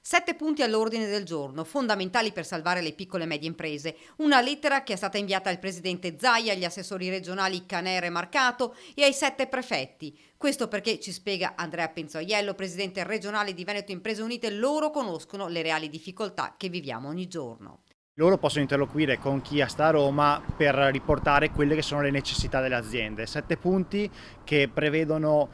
7 punti all'ordine del giorno, fondamentali per salvare le piccole e medie imprese. Una lettera che è stata inviata al presidente Zaia, agli assessori regionali Canere e Marcato e ai 7 prefetti. Questo perché, ci spiega Andrea Penzoiello, presidente regionale di Veneto Imprese Unite, loro conoscono le reali difficoltà che viviamo ogni giorno. Loro possono interloquire con chi sta a Roma per riportare quelle che sono le necessità delle aziende. 7 punti che prevedono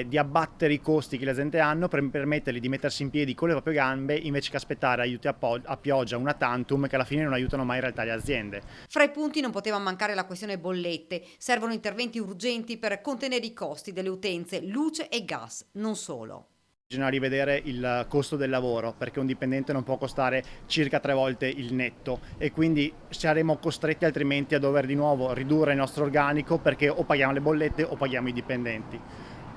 di abbattere i costi che le aziende hanno per permettergli di mettersi in piedi con le proprie gambe invece che aspettare aiuti a pioggia, una tantum, che alla fine non aiutano mai in realtà le aziende. Fra i punti non poteva mancare la questione bollette. Servono interventi urgenti per contenere i costi delle utenze, luce e gas, non solo. Bisogna rivedere il costo del lavoro perché un dipendente non può costare circa 3 volte il netto e quindi saremo costretti altrimenti a dover di nuovo ridurre il nostro organico perché o paghiamo le bollette o paghiamo i dipendenti.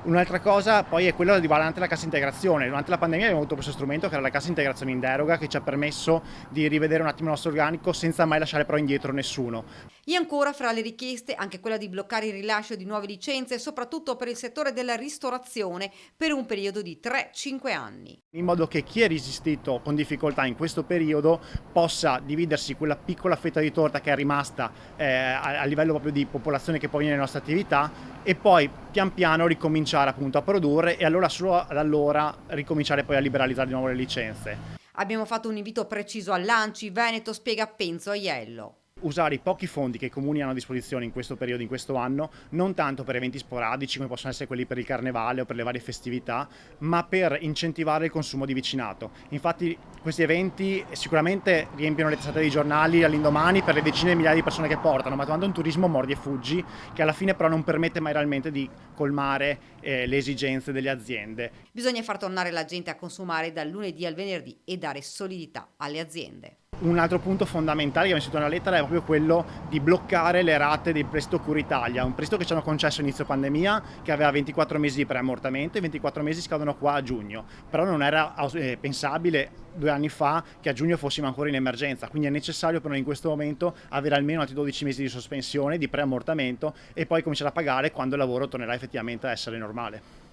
Un'altra cosa poi è quella riguardante la cassa integrazione. Durante la pandemia abbiamo avuto questo strumento che era la cassa integrazione in deroga che ci ha permesso di rivedere un attimo il nostro organico senza mai lasciare però indietro nessuno. E ancora fra le richieste anche quella di bloccare il rilascio di nuove licenze, soprattutto per il settore della ristorazione, per un periodo di 3-5 anni. In modo che chi è resistito con difficoltà in questo periodo possa dividersi quella piccola fetta di torta che è rimasta a livello proprio di popolazione che poi viene nelle nostre attività e poi pian piano ricominciare appunto a produrre e allora solo ad allora ricominciare poi a liberalizzare di nuovo le licenze. Abbiamo fatto un invito preciso all'ANCI Veneto, spiega Penzoiello. Usare i pochi fondi che i comuni hanno a disposizione in questo periodo, in questo anno, non tanto per eventi sporadici come possono essere quelli per il carnevale o per le varie festività, ma per incentivare il consumo di vicinato. Infatti questi eventi sicuramente riempiono le testate dei giornali all'indomani per le decine di migliaia di persone che portano, ma trovando un turismo mordi e fuggi che alla fine però non permette mai realmente di colmare le esigenze delle aziende. Bisogna far tornare la gente a consumare dal lunedì al venerdì e dare solidità alle aziende. Un altro punto fondamentale che abbiamo scritto nella lettera è proprio quello di bloccare le rate del prestito Cura Italia, un prestito che ci hanno concesso inizio pandemia che aveva 24 mesi di preammortamento e 24 mesi scadono qua a giugno, però non era pensabile 2 anni fa che a giugno fossimo ancora in emergenza, quindi è necessario per noi in questo momento avere almeno altri 12 mesi di sospensione, di preammortamento e poi cominciare a pagare quando il lavoro tornerà effettivamente a essere normale.